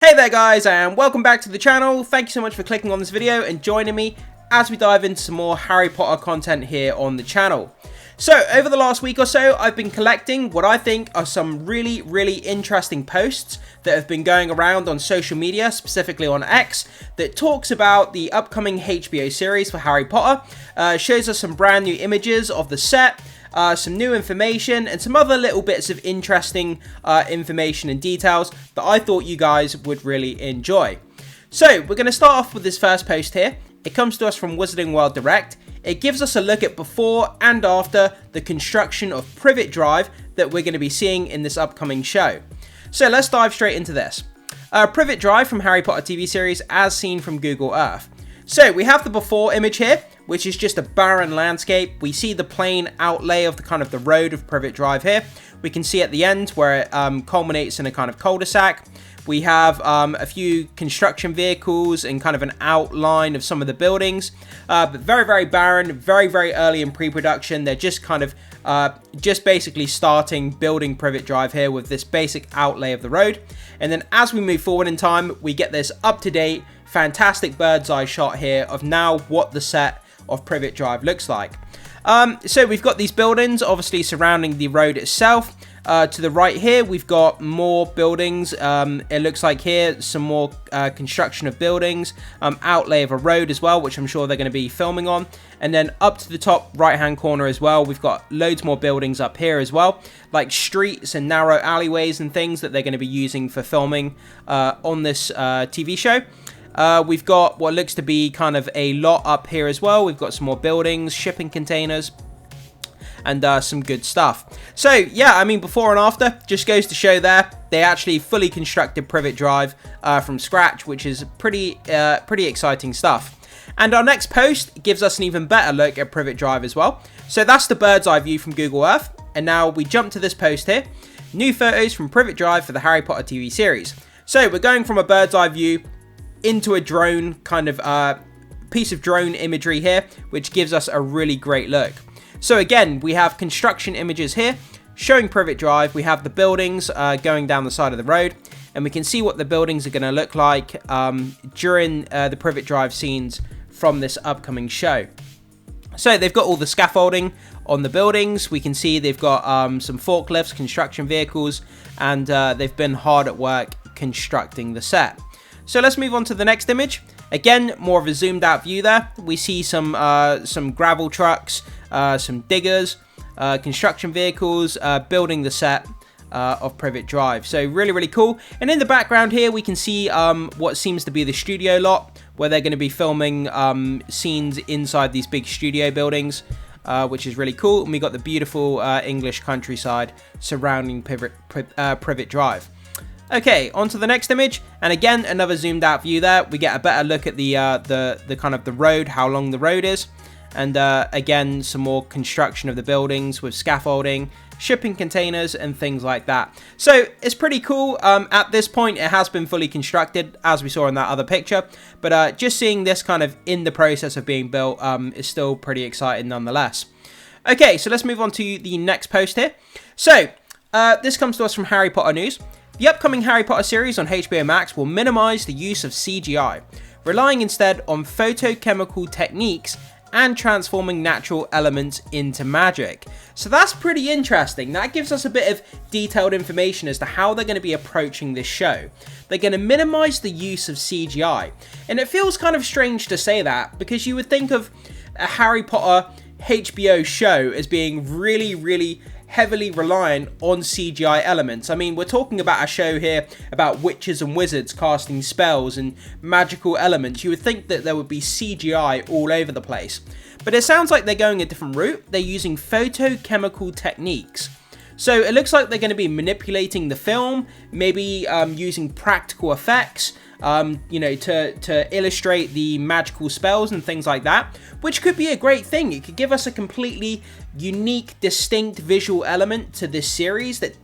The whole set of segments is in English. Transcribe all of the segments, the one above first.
Hey there guys, and welcome back to the channel. Thank you so much for clicking on this video and joining me as we dive into some more Harry Potter content here on the channel. So over the last week or so, I've been collecting what I think are some really interesting posts that have been going around on social media, specifically on X, that talks about the upcoming HBO series for Harry Potter, shows us some brand new images of the set, some new information, and some other little bits of interesting information and details that I thought you guys would really enjoy. So we're going to start off with this first post here. It comes to us from Wizarding World Direct. It gives us a look at before and after the construction of Privet Drive that we're going to be seeing in this upcoming show. So let's dive straight into this. Privet Drive from Harry Potter TV series as seen from Google Earth. So we have the before image here, which is just a barren landscape. We see the plain outlay of the road of Privet Drive here. We can see at the end where it culminates in a kind of cul-de-sac. We have a few construction vehicles and kind of an outline of some of the buildings, but very barren, very early in pre-production. They're just just basically starting building Privet Drive here with this basic outlay of the road. And then as we move forward in time, we get this up-to-date, fantastic bird's eye shot here of now what the set of Privet Drive looks like. So we've got these buildings obviously surrounding the road itself. To the right here, we've got more buildings. It looks like here, some more construction of buildings, outlay of a road as well, which I'm sure they're going to be filming on. And then up to the top right-hand corner as well, we've got loads more buildings up here as well, like streets and narrow alleyways and things that they're going to be using for filming on this TV show. We've got what looks to be kind of a lot up here as well. We've got some more buildings, shipping containers, and some good stuff. So yeah, I mean, before and after just goes to show there they actually fully constructed Privet Drive from scratch, which is pretty exciting stuff. And our next post gives us an even better look at Privet Drive as well. So that's the bird's eye view from Google Earth, and now we jump to this post here. New photos from Privet Drive for the Harry Potter TV series. So we're going from a bird's eye view into a drone kind of piece of drone imagery here, which gives us a really great look. So again, we have construction images here showing Privet Drive. We have the buildings going down the side of the road, and we can see what the buildings are going to look like during the Privet Drive scenes from this upcoming show. So they've got all the scaffolding on the buildings. We can see they've got some forklifts, construction vehicles, and they've been hard at work constructing the set. So let's move on to the next image. Again, more of a zoomed out view there. We see some gravel trucks, some diggers, construction vehicles building the set of Privet Drive. So really cool. And in the background here, we can see what seems to be the studio lot, where they're going to be filming scenes inside these big studio buildings, which is really cool. And we got the beautiful English countryside surrounding Privet Drive. Okay, on to the next image, and again, another zoomed out view there. We get a better look at the kind of the road, how long the road is, and again, some more construction of the buildings with scaffolding, shipping containers, and things like that. So it's pretty cool. At this point, it has been fully constructed, as we saw in that other picture, but just seeing this kind of in the process of being built is still pretty exciting nonetheless. Okay, so let's move on to the next post here. So this comes to us from Harry Potter News. The upcoming Harry Potter series on HBO Max will minimize the use of CGI, relying instead on photochemical techniques and transforming natural elements into magic. So that's pretty interesting. That gives us a bit of detailed information as to how they're going to be approaching this show. They're going to minimize the use of CGI. And it feels kind of strange to say that, because you would think of a Harry Potter HBO show as being really heavily reliant on CGI elements. I mean, we're talking about a show here about witches and wizards casting spells and magical elements. You would think that there would be CGI all over the place. But it sounds like they're going a different route. They're using photochemical techniques. So it looks like they're going to be manipulating the film, maybe using practical effects, to illustrate the magical spells and things like that, which could be a great thing. It could give us a completely unique, distinct visual element to this series that,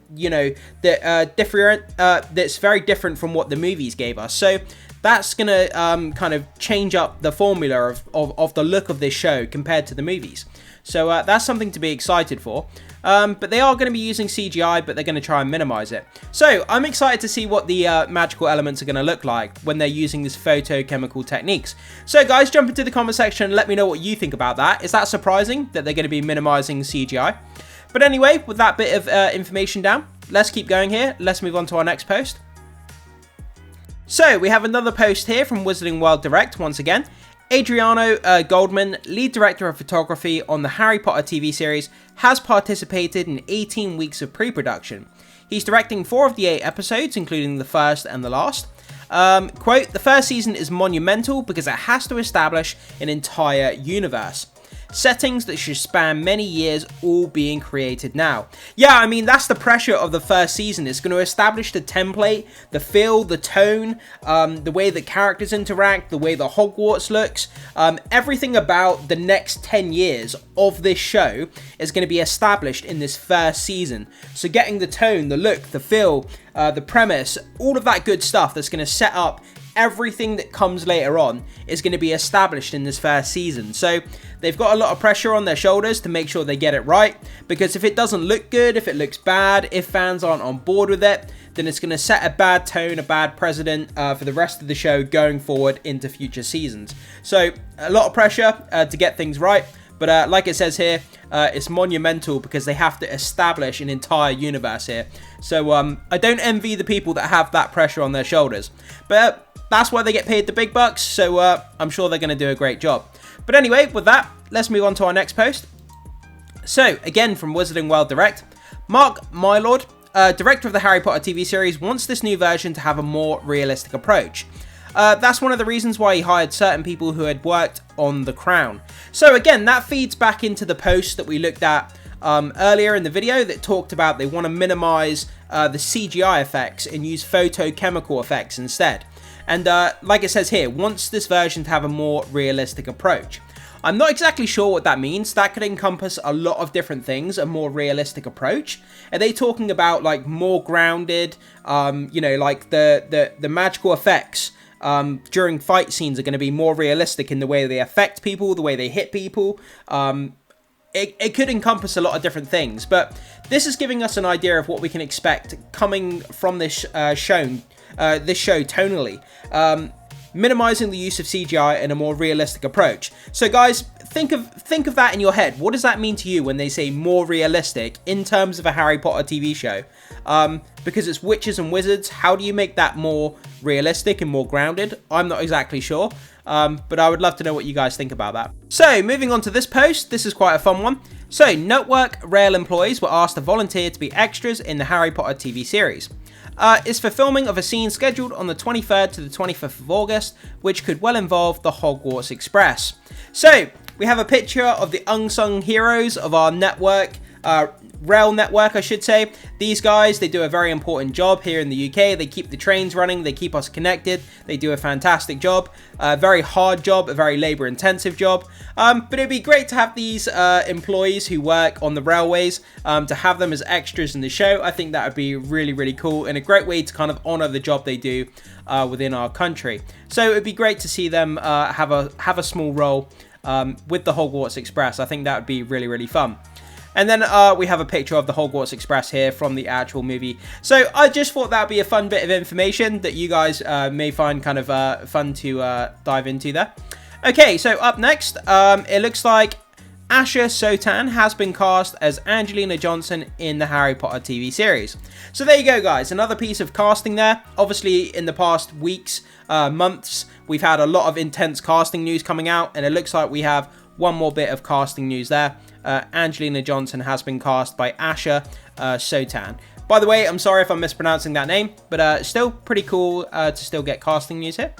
that's very different from what the movies gave us. So that's going to kind of change up the formula of the look of this show compared to the movies. So that's something to be excited for. But they are going to be using CGI, but they're going to try and minimize it. So I'm excited to see what the magical elements are going to look like when they're using this photochemical techniques. So guys, jump into the comment section and let me know what you think about that. Is that surprising that they're going to be minimizing CGI? But anyway, with that bit of information down, let's keep going here. Let's move on to our next post. So we have another post here from Wizarding World Direct once again. Adriano Goldman, lead director of photography on the Harry Potter TV series, has participated in 18 weeks of pre-production. He's directing 4 of the 8 episodes, including the first and the last. Quote, the first season is monumental because it has to establish an entire universe. Settings that should span many years, all being created now. Yeah, I mean, that's the pressure of the first season. It's going to establish the template, the feel, the tone, the way the characters interact, the way the Hogwarts looks. Everything about the next 10 years of this show is going to be established in this first season. So getting the tone, the look, the feel, the premise, all of that good stuff that's going to set up everything that comes later on is going to be established in this first season. So they've got a lot of pressure on their shoulders to make sure they get it right, because if it doesn't look good, if it looks bad, if fans aren't on board with it, then it's going to set a bad tone, a bad precedent for the rest of the show going forward into future seasons. So a lot of pressure to get things right. But like it says here, it's monumental because they have to establish an entire universe here. So I don't envy the people that have that pressure on their shoulders. But that's why they get paid the big bucks. So I'm sure they're going to do a great job. But anyway, with that, let's move on to our next post. So again, from Wizarding World Direct, Mark Mylord, director of the Harry Potter TV series, wants this new version to have a more realistic approach. That's one of the reasons why he hired certain people who had worked on The Crown. So again, that feeds back into the post that we looked at earlier in the video that talked about they want to minimize the CGI effects and use photochemical effects instead. And like it says here, wants this version to have a more realistic approach. I'm not exactly sure what that means. That could encompass a lot of different things, a more realistic approach. Are they talking about like more grounded, you know, like the magical effects during fight scenes are going to be more realistic in the way they affect people, the way they hit people. It could encompass a lot of different things, but this is giving us an idea of what we can expect coming from this show tonally. Minimizing the use of CGI and a more realistic approach. So guys, think of that in your head. What does that mean to you when they say more realistic in terms of a Harry Potter TV show? Because it's witches and wizards, how do you make that more realistic and more grounded? I'm not exactly sure, but I would love to know what you guys think about that. So moving on to this post, this is quite a fun one. So Network Rail employees were asked to volunteer to be extras in the Harry Potter TV series. It's for filming of a scene scheduled on the 23rd to the 25th of August, which could well involve the Hogwarts Express. So, we have a picture of the unsung heroes of our network, rail network, I should say. These guys, they do a very important job here in the UK. They keep the trains running, they keep us connected, they do a fantastic job. A very hard job, a very labour-intensive job. But it'd be great to have these employees who work on the railways, to have them as extras in the show. I think that would be really, really cool and a great way to kind of honour the job they do within our country. So it'd be great to see them have a small role with the Hogwarts Express. I think that would be really, really fun. And then we have a picture of the Hogwarts Express here from the actual movie. So I just thought that would be a fun bit of information that you guys may find kind of fun to dive into there. Okay, so up next, it looks like Asha Sotan has been cast as Angelina Johnson in the Harry Potter TV series. So there you go, guys. Another piece of casting there. Obviously, in the past weeks, months, we've had a lot of intense casting news coming out, and it looks like we have one more bit of casting news there. Angelina Johnson has been cast by Asha Sotan. By the way, I'm sorry if I'm mispronouncing that name, but still pretty cool to still get casting news here.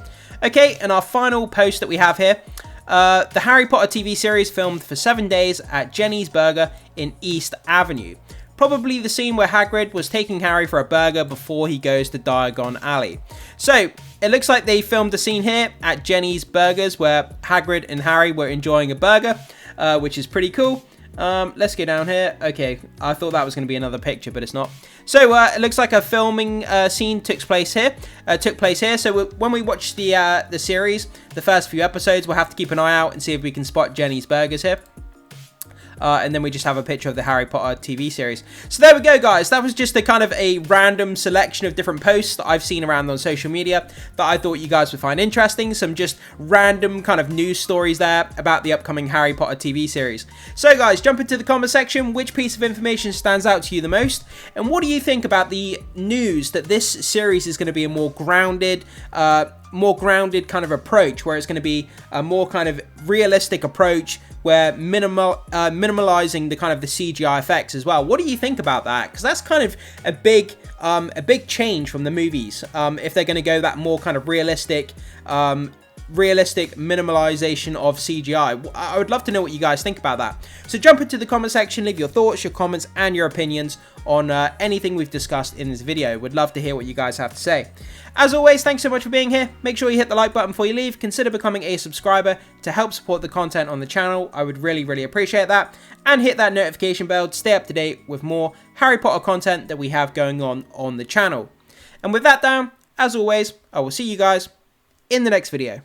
Okay, and our final post that we have here. The Harry Potter TV series filmed for 7 days at Jenny's Burger in East Avenue. Probably the scene where Hagrid was taking Harry for a burger before he goes to Diagon Alley. So, it looks like they filmed a scene here at Jenny's Burgers where Hagrid and Harry were enjoying a burger, which is pretty cool. Let's go down here. Okay, I thought that was going to be another picture, but it's not. So it looks like a filming scene took place here. So when we watch the series, the first few episodes, we'll have to keep an eye out and see if we can spot Jenny's Burgers here. and then we just have a picture of the Harry Potter TV series. So there we go, guys. That was just a kind of a random selection of different posts that I've seen around on social media that I thought you guys would find interesting. Some just random kind of news stories there about the upcoming Harry Potter TV series. So guys, jump into the comment section. Which piece of information stands out to you the most? And what do you think about the news that this series is going to be a more grounded kind of approach, where it's going to be a more kind of realistic approach, where minimalizing the kind of the CGI effects as well? What do you think about that? Because that's kind of a big change from the movies. If they're going to go that more kind of realistic minimalization of CGI. I would love to know what you guys think about that. So jump into the comment section, leave your thoughts, your comments, and your opinions on anything we've discussed in this video. Would love to hear what you guys have to say. As always, thanks so much for being here. Make sure you hit the like button before you leave. Consider becoming a subscriber to help support the content on the channel. I would really appreciate that. And hit that notification bell to stay up to date with more Harry Potter content that we have going on the channel. And with that down, as always, I will see you guys in the next video.